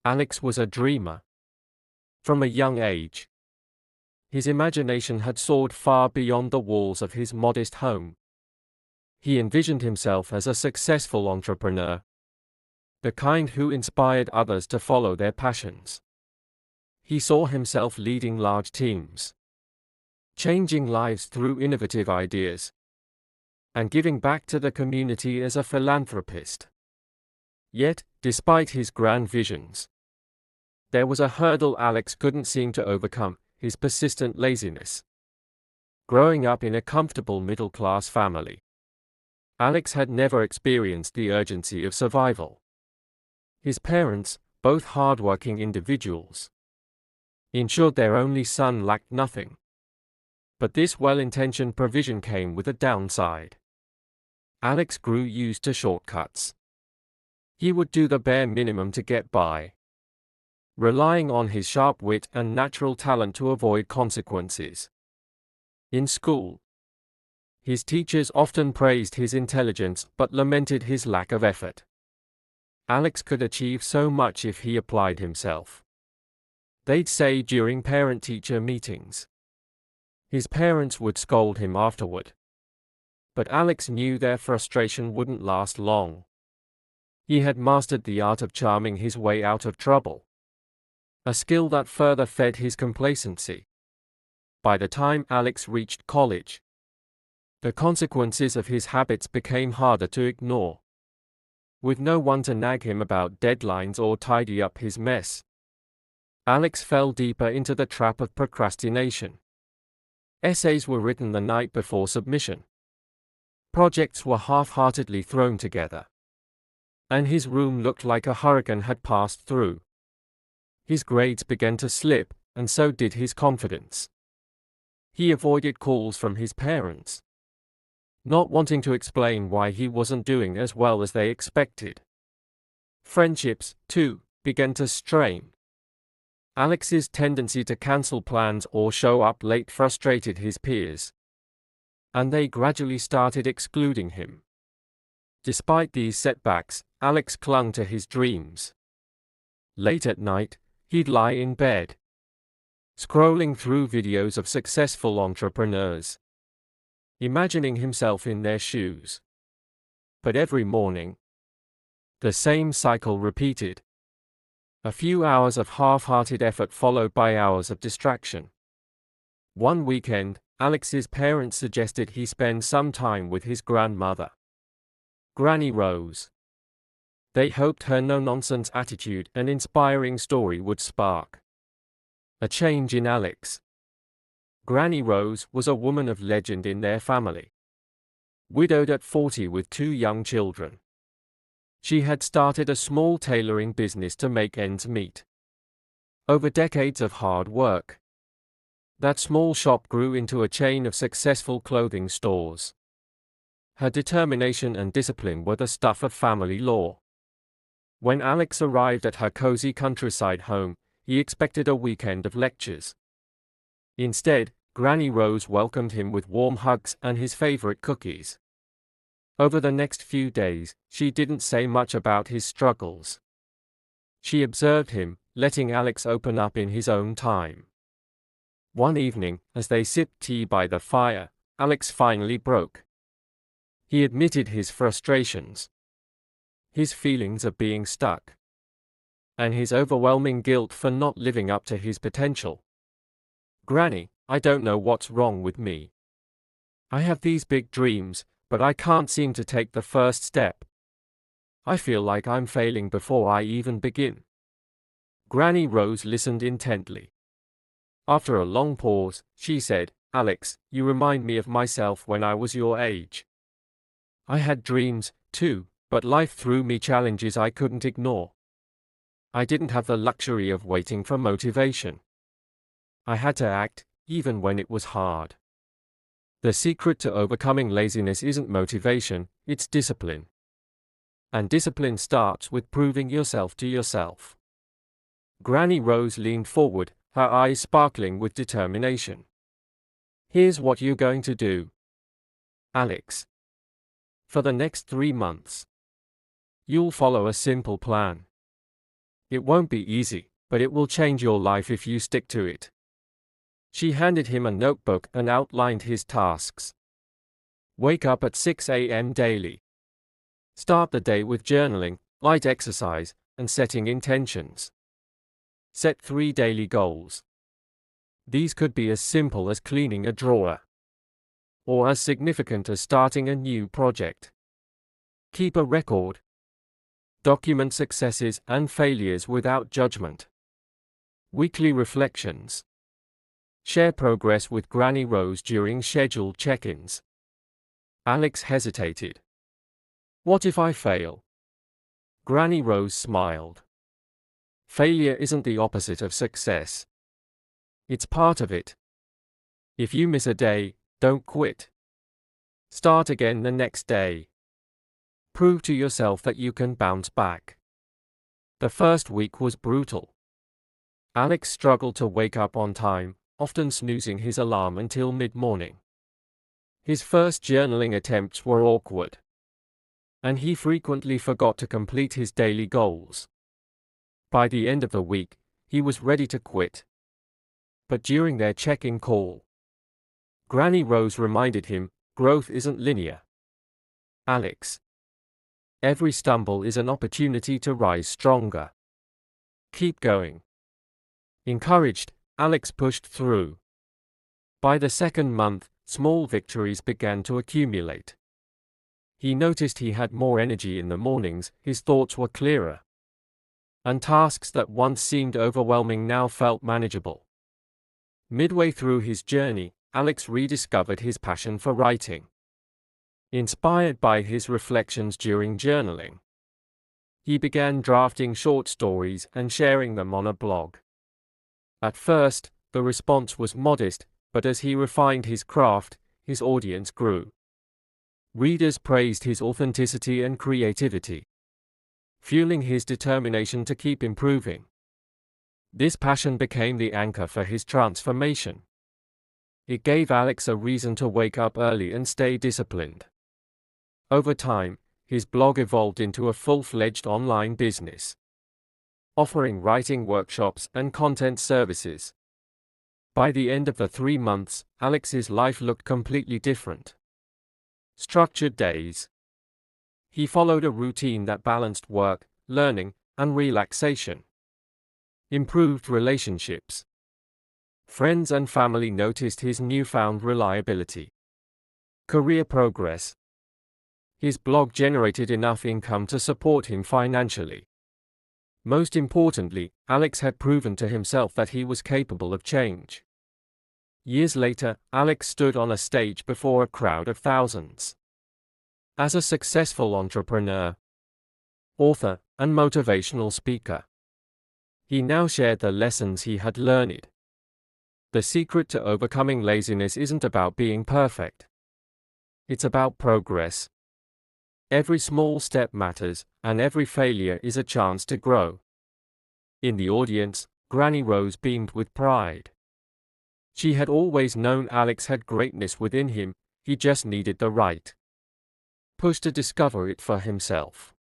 Alex was a dreamer. From a young age, his imagination had soared far beyond the walls of his modest home. He envisioned himself as a successful entrepreneur, the kind who inspired others to follow their passions. He saw himself leading large teams, changing lives through innovative ideas, and giving back to the community as a philanthropist. Yet, despite his grand visions, there was a hurdle Alex couldn't seem to overcome: his persistent laziness. Growing up in a comfortable middle-class family, Alex had never experienced the urgency of survival. His parents, both hard-working individuals, ensured their only son lacked nothing. But this well-intentioned provision came with a downside. Alex grew used to shortcuts. He would do the bare minimum to get by, relying on his sharp wit and natural talent to avoid consequences. In school, his teachers often praised his intelligence but lamented his lack of effort. Alex could achieve so much if he applied himself, they'd say during parent-teacher meetings. His parents would scold him afterward, but Alex knew their frustration wouldn't last long. He had mastered the art of charming his way out of trouble, a skill that further fed his complacency. By the time Alex reached college, the consequences of his habits became harder to ignore. With no one to nag him about deadlines or tidy up his mess, Alex fell deeper into the trap of procrastination. Essays were written the night before submission. Projects were half-heartedly thrown together, and his room looked like a hurricane had passed through. His grades began to slip, and so did his confidence. He avoided calls from his parents, not wanting to explain why he wasn't doing as well as they expected. Friendships, too, began to strain. Alex's tendency to cancel plans or show up late frustrated his peers, and they gradually started excluding him. Despite these setbacks, Alex clung to his dreams. Late at night, he'd lie in bed, scrolling through videos of successful entrepreneurs, imagining himself in their shoes. But every morning, the same cycle repeated. A few hours of half-hearted effort followed by hours of distraction. One weekend, Alex's parents suggested he spend some time with his grandmother, Granny Rose. They hoped her no-nonsense attitude and inspiring story would spark a change in Alex. Granny Rose was a woman of legend in their family. Widowed at 40 with 2 young children, she had started a small tailoring business to make ends meet. Over decades of hard work, that small shop grew into a chain of successful clothing stores. Her determination and discipline were the stuff of family law. When Alex arrived at her cozy countryside home, he expected a weekend of lectures. Instead, Granny Rose welcomed him with warm hugs and his favorite cookies. Over the next few days, she didn't say much about his struggles. She observed him, letting Alex open up in his own time. One evening, as they sipped tea by the fire, Alex finally broke. He admitted his frustrations, his feelings of being stuck, and his overwhelming guilt for not living up to his potential. "Granny, I don't know what's wrong with me. I have these big dreams, but I can't seem to take the first step. I feel like I'm failing before I even begin." Granny Rose listened intently. After a long pause, she said, "Alex, you remind me of myself when I was your age. I had dreams, too, but life threw me challenges I couldn't ignore. I didn't have the luxury of waiting for motivation. I had to act, even when it was hard. The secret to overcoming laziness isn't motivation, it's discipline. And discipline starts with proving yourself to yourself." Granny Rose leaned forward, her eyes sparkling with determination. "Here's what you're going to do, Alex. For the next 3 months, you'll follow a simple plan. It won't be easy, but it will change your life if you stick to it. She handed him a notebook and outlined his tasks. Wake up at 6 a.m. daily. Start the day with journaling, light exercise, and setting intentions. Set 3 daily goals. These could be as simple as cleaning a drawer, or as significant as starting a new project. Keep a record. Document successes and failures without judgment. Weekly reflections. Share progress with Granny Rose during scheduled check-ins. Alex hesitated. What if I fail? Granny Rose smiled. Failure isn't the opposite of success. It's part of it. If you miss a day, don't quit. Start again the next day. Prove to yourself that you can bounce back. The first week was brutal. Alex struggled to wake up on time, often snoozing his alarm until mid-morning. His first journaling attempts were awkward, and he frequently forgot to complete his daily goals. By the end of the week, he was ready to quit. But during their check-in call, Granny Rose reminded him, growth isn't linear. Alex, every stumble is an opportunity to rise stronger. Keep going. Encouraged, Alex pushed through. By the second month, small victories began to accumulate. He noticed he had more energy in the mornings, his thoughts were clearer, and tasks that once seemed overwhelming now felt manageable. Midway through his journey, Alex rediscovered his passion for writing. Inspired by his reflections during journaling, he began drafting short stories and sharing them on a blog. At first, the response was modest, but as he refined his craft, his audience grew. Readers praised his authenticity and creativity, fueling his determination to keep improving. This passion became the anchor for his transformation. It gave Alex a reason to wake up early and stay disciplined. Over time, his blog evolved into a full-fledged online business, offering writing workshops and content services. By the end of the 3 months, Alex's life looked completely different. Structured days. He followed a routine that balanced work, learning, and relaxation. Improved relationships. Friends and family noticed his newfound reliability. Career progress. His blog generated enough income to support him financially. Most importantly, Alex had proven to himself that he was capable of change. Years later, Alex stood on a stage before a crowd of thousands. As a successful entrepreneur, author, and motivational speaker, he now shared the lessons he had learned. The secret to overcoming laziness isn't about being perfect. It's about progress. Every small step matters, and every failure is a chance to grow. In the audience, Granny Rose beamed with pride. She had always known Alex had greatness within him, he just needed the right push to discover it for himself.